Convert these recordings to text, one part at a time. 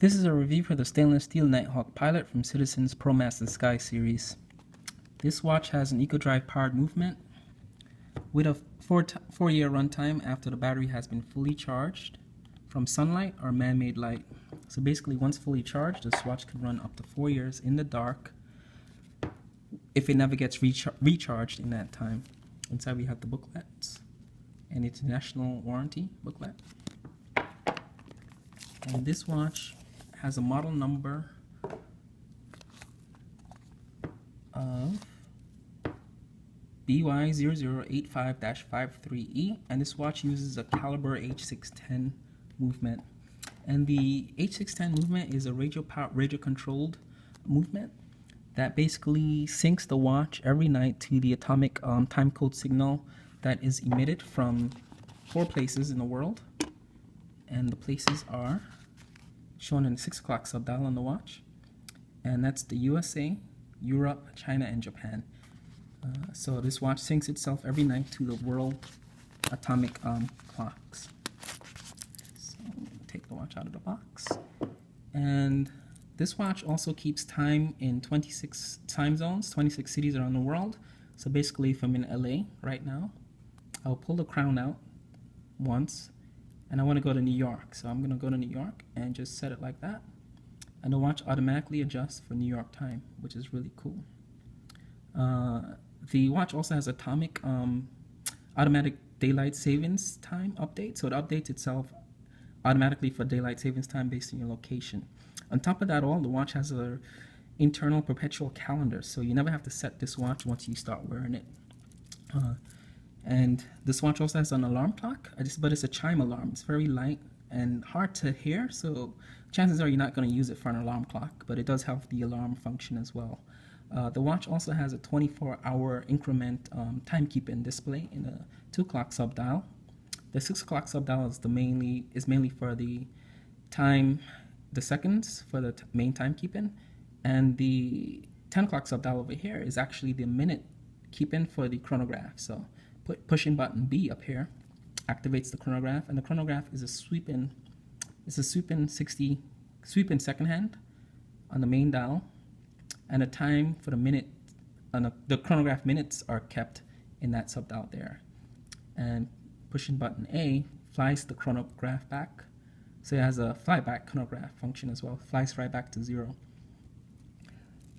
This is a review for the stainless steel Nighthawk Pilot from Citizen's Promaster Sky series. This watch has an eco-drive powered movement with a 4-year runtime after the battery has been fully charged from sunlight or man-made light. So basically, once fully charged, this watch can run up to 4 years in the dark if it never gets recharged in that time. Inside we have the booklets and international warranty booklet. And this watch has a model number of BY0085-53E, and this watch uses a caliber H610 movement. And the H610 movement is a radio controlled movement that basically syncs the watch every night to the atomic time code signal that is emitted from 4 places in the world. And the places are shown in the 6 o'clock subdial on the watch, and that's the USA, Europe, China, and Japan. So this watch syncs itself every night to the world atomic clocks. So I'm going to take the watch out of the box. And this watch also keeps time in 26 time zones, 26 cities around the world. So basically, if I'm in LA right now, I'll pull the crown out once, and I want to go to New York. So I'm going to go to New York and just set it like that. And the watch automatically adjusts for New York time, which is really cool. The watch also has automatic daylight savings time update. So it updates itself automatically for daylight savings time based on your location. On top of that all, the watch has an internal perpetual calendar. So you never have to set this watch once you start wearing it. And this watch also has an alarm clock, but it's a chime alarm. It's very light and hard to hear, so chances are you're not going to use it for an alarm clock, but it does have the alarm function as well. The watch also has a 24-hour increment timekeeping display in a 2 o'clock subdial. The 6 o'clock subdial is mainly for the seconds for the main timekeeping, and the 10 o'clock subdial over here is actually the minute keeping for the chronograph. So pushing button B up here activates the chronograph, and the chronograph is a sweeping second hand on the main dial, and the time for the minute, the chronograph minutes are kept in that subdial there. And pushing button A flies the chronograph back, so it has a flyback chronograph function as well, flies right back to 0.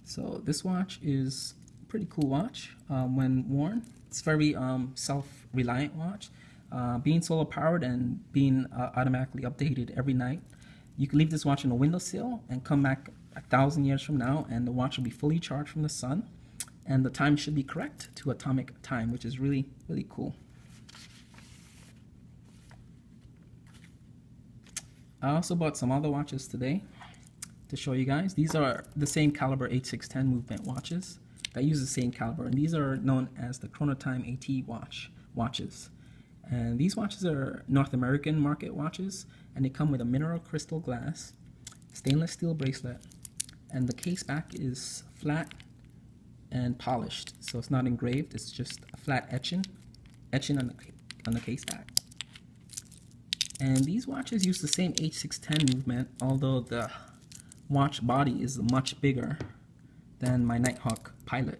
So this watch is a pretty cool watch when worn. It's very self-reliant watch. Being solar powered and being automatically updated every night. You can leave this watch on a windowsill and come back 1,000 years from now, and the watch will be fully charged from the sun, and the time should be correct to atomic time, which is really, really cool. I also bought some other watches today to show you guys. These are the same caliber H610 movement watches that use the same caliber, and these are known as the Chrono Time AT watches. And these watches are North American market watches, and they come with a mineral crystal glass, stainless steel bracelet, and the case back is flat and polished, so it's not engraved, it's just a flat etching on the case back. And these watches use the same H610 movement, although the watch body is much bigger than my Nighthawk Pilot.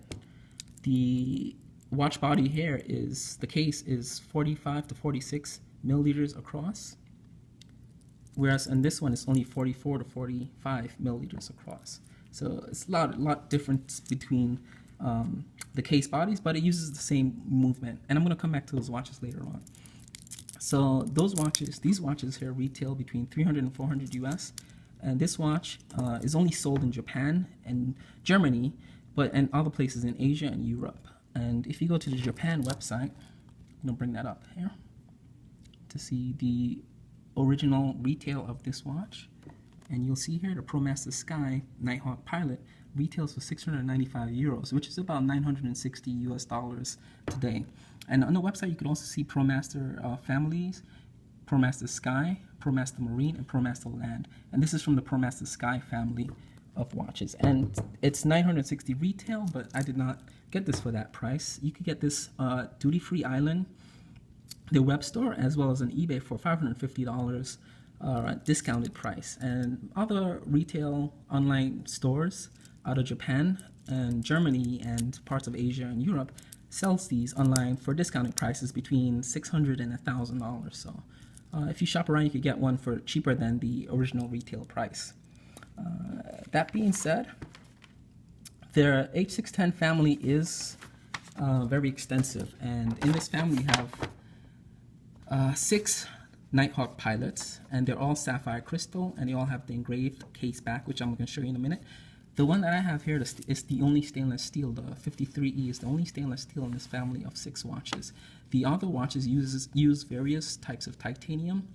The watch body here the case is 45 to 46 milliliters across, whereas in this one it's only 44 to 45 milliliters across. So it's a lot difference between the case bodies, but it uses the same movement. And I'm going to come back to those watches later on. So these watches here retail between 300 and 400 US. And this watch is only sold in Japan and Germany, and other places in Asia and Europe. And if you go to the Japan website, I'm going to bring that up here to see the original retail of this watch. And you'll see here the Promaster Sky Nighthawk Pilot retails for 695 euros, which is about 960 US dollars today. And on the website, you can also see Promaster families, Promaster Sky, Promaster Marine, and Promaster Land. And this is from the Promaster Sky family of watches. And it's 960 retail, but I did not get this for that price. You could get this duty-free island, the web store, as well as on eBay for $550 discounted price. And other retail online stores out of Japan and Germany and parts of Asia and Europe sells these online for discounted prices between $600 and $1,000. So if you shop around, you could get one for cheaper than the original retail price. That being said, their H610 family is very extensive, and in this family you have 6 Nighthawk pilots, and they're all Sapphire Crystal, and they all have the engraved case back, which I'm going to show you in a minute. The one that I have here is the only stainless steel. The 53E is the only stainless steel in this family of 6 watches. The other watches use various types of titanium,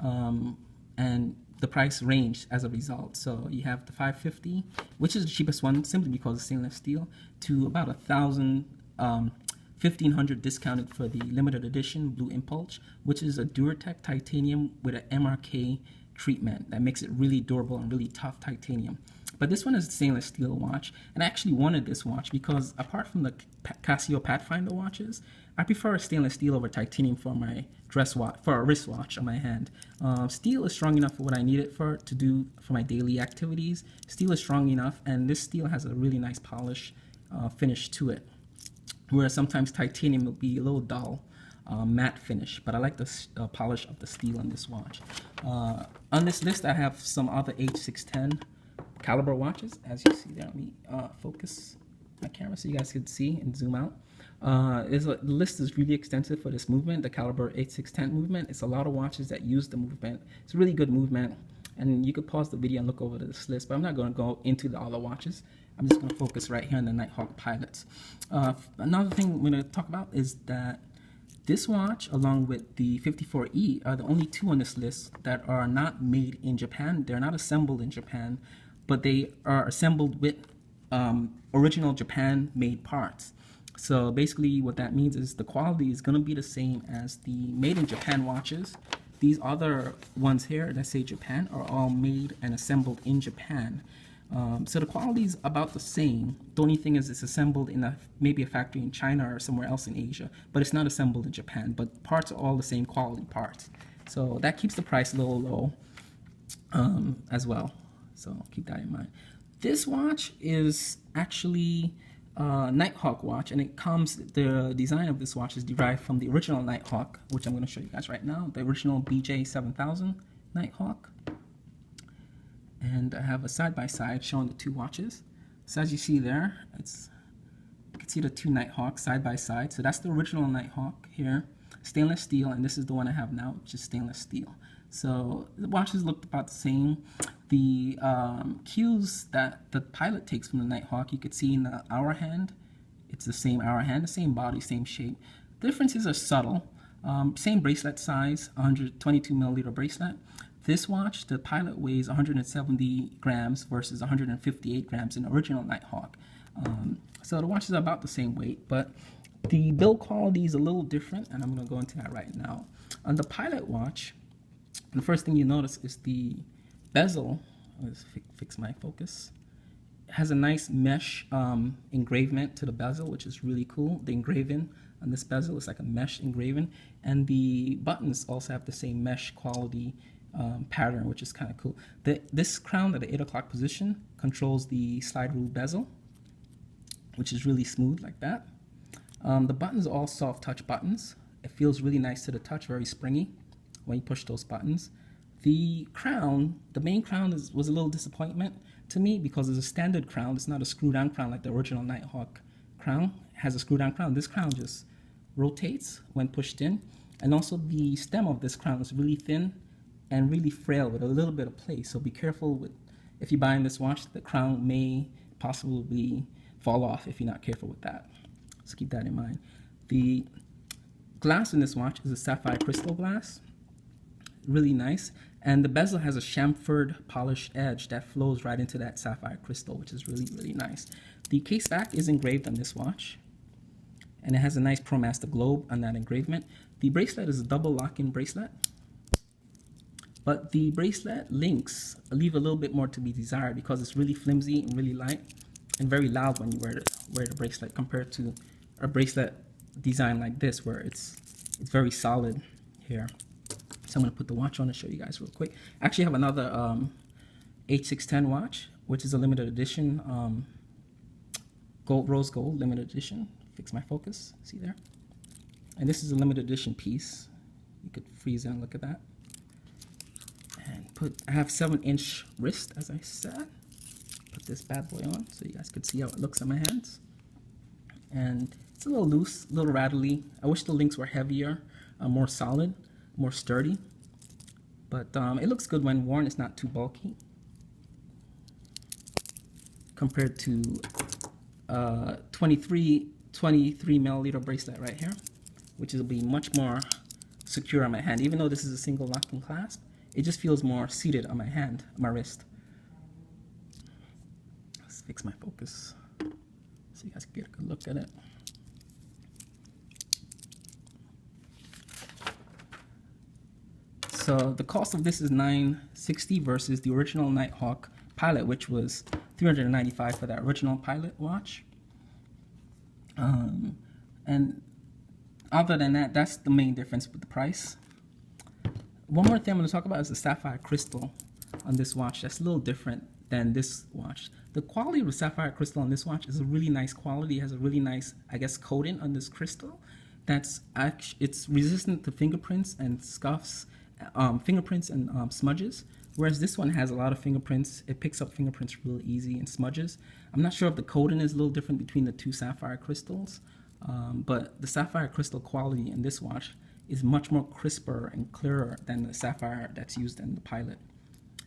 and the price range as a result. So you have the 550, which is the cheapest one simply because it's stainless steel, to about $1,500 discounted for the limited edition Blue Impulse, which is a Duratec titanium with an MRK treatment that makes it really durable and really tough titanium. But this one is a stainless steel watch, and I actually wanted this watch because apart from the Casio Pathfinder watches, I prefer stainless steel over titanium for my for a wristwatch on my hand. Steel is strong enough for what I need it for to do for my daily activities. Steel is strong enough, and this steel has a really nice polish finish to it, whereas sometimes titanium will be a little dull. Matte finish, but I like the polish of the steel in this watch. On this list, I have some other H610 caliber watches, as you see there. Let me focus my camera so you guys can see and zoom out. The list is really extensive for this movement, the caliber H610 movement. It's a lot of watches that use the movement. It's a really good movement, and you could pause the video and look over this list, but I'm not going to go into the other watches. I'm just going to focus right here on the Nighthawk pilots. Another thing we're going to talk about is that this watch, along with the 54E, are the only 2 on this list that are not made in Japan. They're not assembled in Japan, but they are assembled with original Japan-made parts. So basically what that means is the quality is going to be the same as the made in Japan watches. These other ones here that say Japan are all made and assembled in Japan. So the quality is about the same. The only thing is it's assembled in maybe a factory in China or somewhere else in Asia, but it's not assembled in Japan. But parts are all the same quality parts. So that keeps the price a little low as well. So keep that in mind. This watch is actually a Nighthawk watch, and the design of this watch is derived from the original Nighthawk, which I'm going to show you guys right now, the original BJ7000 Nighthawk. And I have a side-by-side showing the 2 watches. So as you see there, you can see the 2 Nighthawks side-by-side. So that's the original Nighthawk here, stainless steel, and this is the one I have now, which is stainless steel. So the watches looked about the same. The cues that the pilot takes from the Nighthawk, you could see in the hour hand. It's the same hour hand, the same body, same shape. The differences are subtle. Same bracelet size, 122 milliliter bracelet. This watch, the pilot weighs 170 grams versus 158 grams in the original Nighthawk. So the watch is about the same weight, but the build quality is a little different, and I'm going to go into that right now. On the pilot watch, the first thing you notice is the bezel. Let's fix my focus. It has a nice mesh engravement to the bezel, which is really cool. The engraving on this bezel is like a mesh engraving, and the buttons also have the same mesh quality pattern, which is kind of cool. This crown at the 8 o'clock position controls the slide rule bezel, which is really smooth like that. The buttons are all soft touch buttons. It feels really nice to the touch, very springy when you push those buttons. The crown, the main crown was a little disappointment to me because it's a standard crown. It's not a screw down crown like the original Nighthawk crown. It has a screw down crown. This crown just rotates when pushed in. And also the stem of this crown is really thin and really frail with a little bit of play. So be careful with, if you're buying this watch, the crown may possibly fall off if you're not careful with that. So keep that in mind. The glass in this watch is a sapphire crystal glass. Really nice. And the bezel has a chamfered polished edge that flows right into that sapphire crystal, which is really, really nice. The case back is engraved on this watch, and it has a nice Promaster globe on that engravement. The bracelet is a double lock-in bracelet, but the bracelet links leave a little bit more to be desired because it's really flimsy and really light and very loud when you wear the bracelet compared to a bracelet design like this where it's very solid here. So So I'm going to put the watch on and show you guys real quick. I actually have another H610 watch, which is a limited edition, rose gold limited edition. Fix my focus, see there? And this is a limited edition piece. You could freeze in and look at that. And I have 7-inch wrist, as I said. Put this bad boy on so you guys could see how it looks on my hands. And it's a little loose, a little rattly. I wish the links were heavier, more solid, more sturdy. But it looks good when worn. It's not too bulky compared to 23 milliliter bracelet right here, which will be much more secure on my hand. Even though this is a single lock and clasp, it just feels more seated on my hand, on my wrist. Let's fix my focus so you guys can get a good look at it. So the cost of this is $960 versus the original Nighthawk Pilot, which was $395 for that original Pilot watch. And other than that, that's the main difference with the price. One more thing I'm going to talk about is the Sapphire Crystal on this watch. That's a little different than this watch. The quality of the Sapphire Crystal on this watch is a really nice quality. It has a really nice, I guess, coating on this crystal. It's resistant to fingerprints and scuffs, fingerprints and smudges. Whereas this one has a lot of fingerprints. It picks up fingerprints real easy and smudges. I'm not sure if the coating is a little different between the two Sapphire Crystals, but the Sapphire Crystal quality in this watch is much more crisper and clearer than the Sapphire that's used in the Pilot.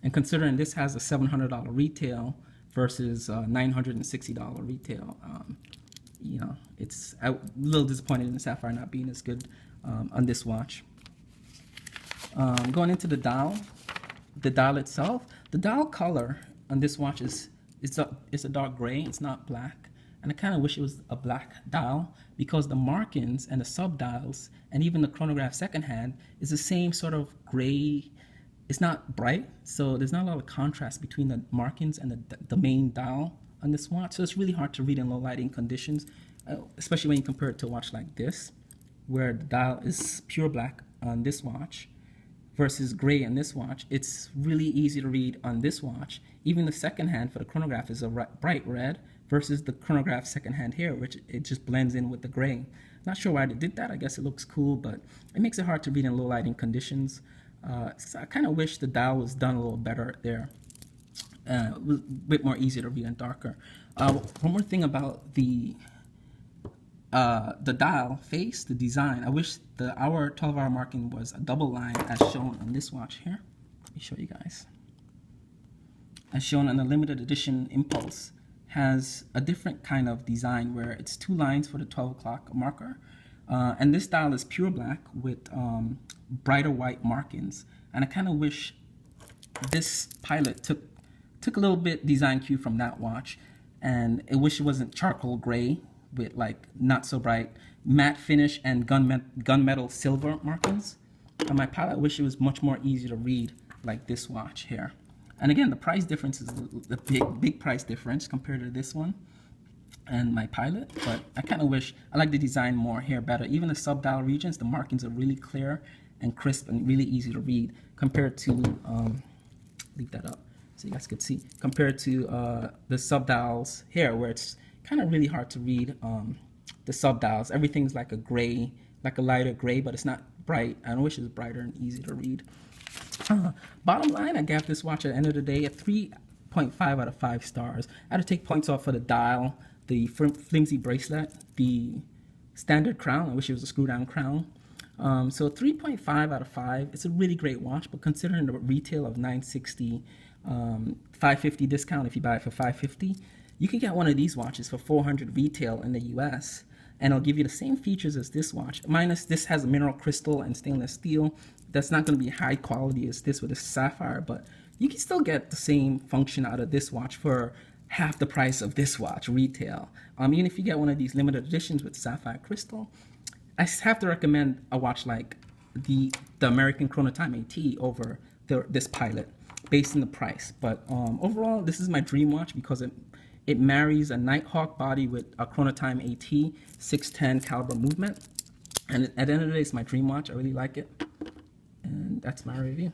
And considering this has a $700 retail versus $960 retail, you know, it's a little disappointed in the Sapphire not being as good on this watch. Going into the dial itself, the dial color on this watch is a dark gray. It's not black, and I kind of wish it was a black dial because the markings and the sub dials and even the chronograph second hand is the same sort of gray. It's not bright, so there's not a lot of contrast between the markings and the main dial on this watch. So it's really hard to read in low lighting conditions, especially when you compare it to a watch like this, where the dial is pure black on this watch versus gray on this watch. It's really easy to read on this watch. Even the second hand for the chronograph is a bright red versus the chronograph second hand here, which it just blends in with the gray. Not sure why they did that. I guess it looks cool, but it makes it hard to read in low lighting conditions. So I kind of wish the dial was done a little better there. It was a bit more easy to read and darker. One more thing about the dial face, the design. I wish the 12-hour marking was a double line as shown on this watch here. Let me show you guys. As shown on the limited edition Impulse, has a different kind of design where it's 2 lines for the 12 o'clock marker. And this dial is pure black with brighter white markings. And I kind of wish this Pilot took a little bit design cue from that watch. And I wish it wasn't charcoal gray with like not so bright matte finish and gunmetal silver markings. On my Pilot, I wish it was much more easy to read like this watch here. And again, the price difference is the big price difference compared to this one and my Pilot, but I kind of wish, I like the design more here better. Even the sub-dial regions, the markings are really clear and crisp and really easy to read compared to, leave that up so you guys could see, compared to the sub-dials here where it's kind of really hard to read the sub-dials. Everything's like a gray, like a lighter gray, but it's not bright. I wish it was brighter and easy to read. Bottom line, I gave this watch at the end of the day a 3.5 out of 5 stars. I had to take points off for the dial, the flimsy bracelet, the standard crown. I wish it was a screw down crown. So 3.5 out of 5. It's a really great watch, but considering the retail of $960, $550 discount if you buy it for $550, you can get one of these watches for $400 retail in the US, and it'll give you the same features as this watch, minus this has a mineral crystal and stainless steel. That's not going to be high quality as this with a sapphire, but you can still get the same function out of this watch for half the price of this watch retail. Even if you get one of these limited editions with sapphire crystal, I have to recommend a watch like the American Chrono Time AT over this Pilot based on the price. But overall, this is my dream watch because it marries a Nighthawk body with a Chrono Time AT 610 caliber movement. And at the end of the day, it's my dream watch. I really like it. And that's my review.